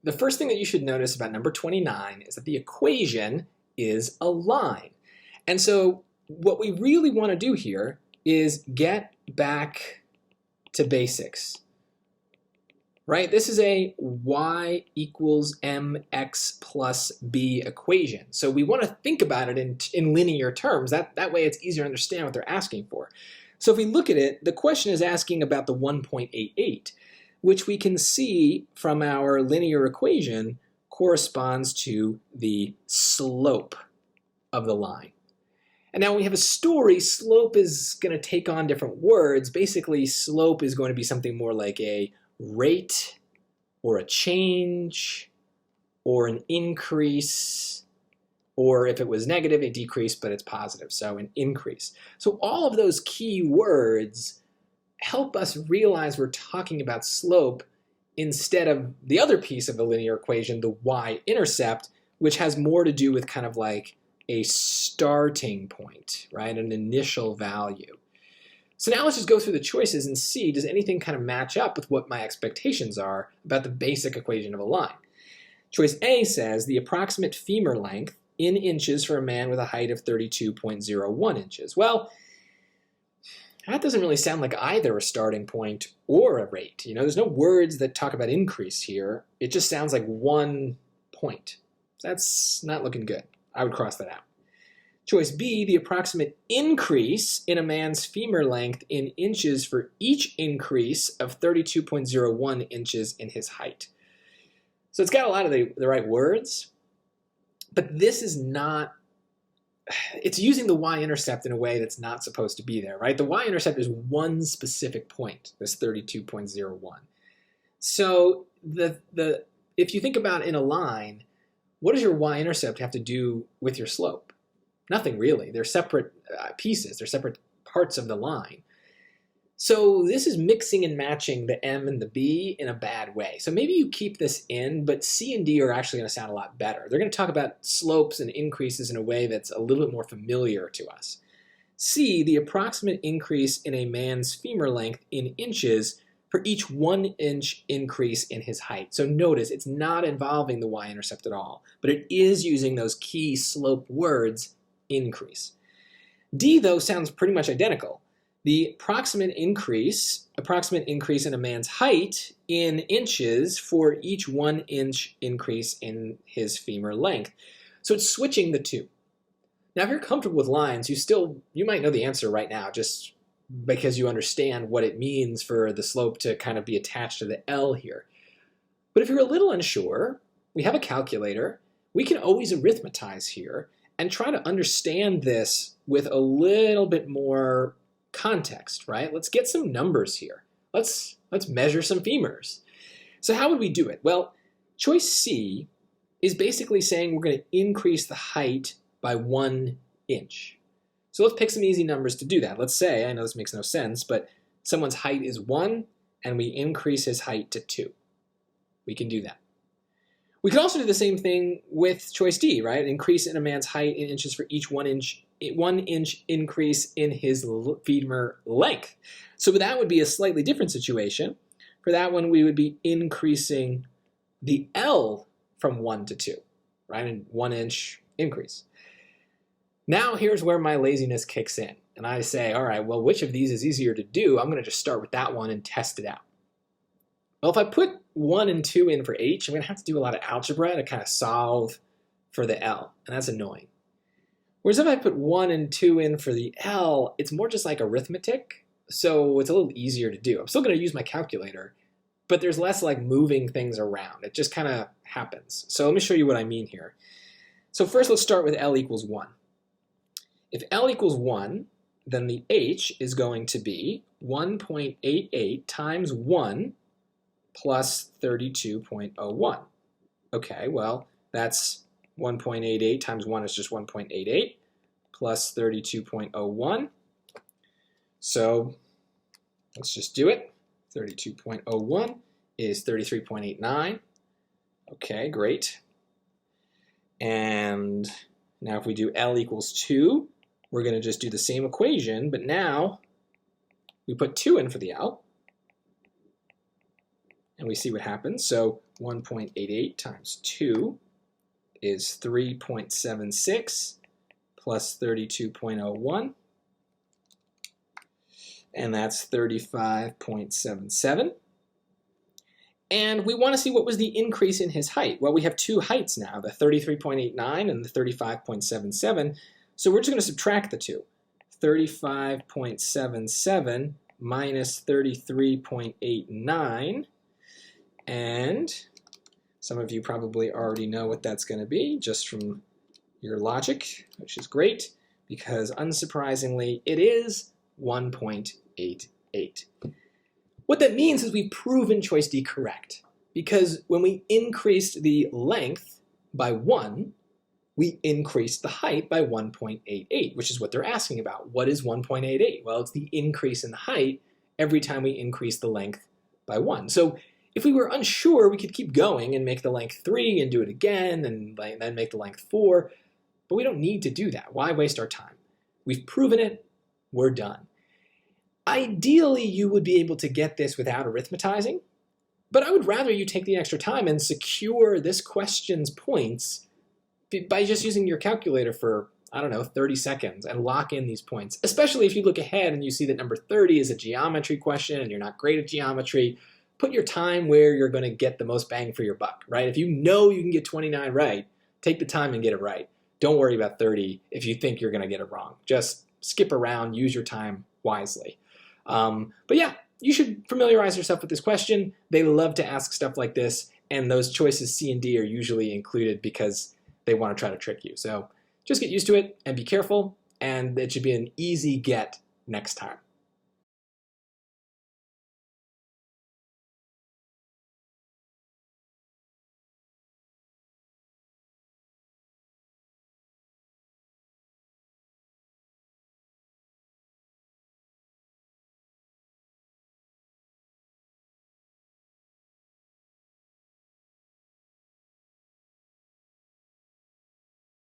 the first thing that you should notice about number 29 is that the equation is a line. And so what we really want to do here is get back to basics, right? This is a y equals mx plus b equation. So we want to think about it in linear terms. That way it's easier to understand what they're asking for. So if we look at it, the question is asking about the 1.88, which we can see from our linear equation corresponds to the slope of the line. And now when we have a story, slope is going to take on different words. Basically, slope is going to be something more like a rate or a change or an increase, or if it was negative, a decrease, but it's positive, so an increase. So all of those key words help us realize we're talking about slope instead of the other piece of the linear equation, the y-intercept, which has more to do with kind of like a starting point, right? An initial value. So now let's just go through the choices and see, does anything kind of match up with what my expectations are about the basic equation of a line? Choice A says the approximate femur length in inches for a man with a height of 32.01 inches. Well, that doesn't really sound like either a starting point or a rate. You know, there's no words that talk about increase here. It just sounds like one point. That's not looking good. I would cross that out. Choice B, the approximate increase in a man's femur length in inches for each increase of 32.01 inches in his height. So it's got a lot of the right words, but this is not, it's using the y-intercept in a way that's not supposed to be there, right? The y-intercept is one specific point, this 32.01. So if you think about in a line, what does your y-intercept have to do with your slope? Nothing really. They're separate pieces. They're separate parts of the line. So this is mixing and matching the M and the B in a bad way. So maybe you keep this in, but C and D are actually going to sound a lot better. They're going to talk about slopes and increases in a way that's a little bit more familiar to us. C, the approximate increase in a man's femur length in inches for each 1 inch increase in his height. So notice it's not involving the y-intercept at all, but it is using those key slope words, increase. D, though, sounds pretty much identical. The approximate increase in a man's height in inches for each 1 inch increase in his femur length. So it's switching the two. Now, if you're comfortable with lines, you might know the answer right now, just because you understand what it means for the slope to kind of be attached to the L here. But if you're a little unsure, we have a calculator. We can always arithmetize here and try to understand this with a little bit more context, right? Let's get some numbers here. Let's measure some femurs. So how would we do it? Well, choice C is basically saying we're going to increase the height by 1 inch. So let's pick some easy numbers to do that. Let's say, I know this makes no sense, but someone's height is 1 and we increase his height to 2. We can do that. We can also do the same thing with choice D, right? Increase in a man's height in inches for each 1 inch increase in his femur length. So that would be a slightly different situation. For that one, we would be increasing the L from 1 to 2, right? And 1 inch increase. Now here's where my laziness kicks in. And I say, all right, well, which of these is easier to do? I'm going to just start with that one and test it out. Well, if I put 1 and 2 in for H, I'm going to have to do a lot of algebra to kind of solve for the L, and that's annoying. Whereas if I put 1 and 2 in for the L, it's more just like arithmetic, so it's a little easier to do. I'm still going to use my calculator, but there's less like moving things around. It just kind of happens. So let me show you what I mean here. So first let's start with L equals 1. If L equals 1, then the H is going to be 1.88 times 1 plus 32.01. Okay, well, that's 1.88 times 1 is just 1.88 plus 32.01. So let's just do it. 32.01 is 33.89. Okay, great. And now if we do L equals 2, we're going to just do the same equation, but now we put 2 in for the L. And we see what happens. So 1.88 times 2 is 3.76 plus 32.01, and that's 35.77. And we want to see what was the increase in his height. Well, we have two heights now, the 33.89 and the 35.77, so we're just going to subtract the two. 35.77 minus 33.89, and some of you probably already know what that's going to be just from your logic, which is great, because unsurprisingly, it is 1.88. What that means is we've proven choice D correct, because when we increased the length by 1, we increased the height by 1.88, which is what they're asking about. What is 1.88? Well, it's the increase in the height every time we increase the length by 1. So if we were unsure, we could keep going and make the length 3 and do it again, and then make the length 4, but we don't need to do that. Why waste our time? We've proven it, we're done. Ideally, you would be able to get this without arithmetizing, but I would rather you take the extra time and secure this question's points by just using your calculator for, I don't know, 30 seconds and lock in these points, especially if you look ahead and you see that number 30 is a geometry question and you're not great at geometry. Put your time where you're going to get the most bang for your buck, right? If you know you can get 29 right, take the time and get it right. Don't worry about 30 if you think you're going to get it wrong. Just skip around, use your time wisely. But yeah, you should familiarize yourself with this question. They love to ask stuff like this, and those choices C and D are usually included because they want to try to trick you. So just get used to it and be careful, and it should be an easy get next time.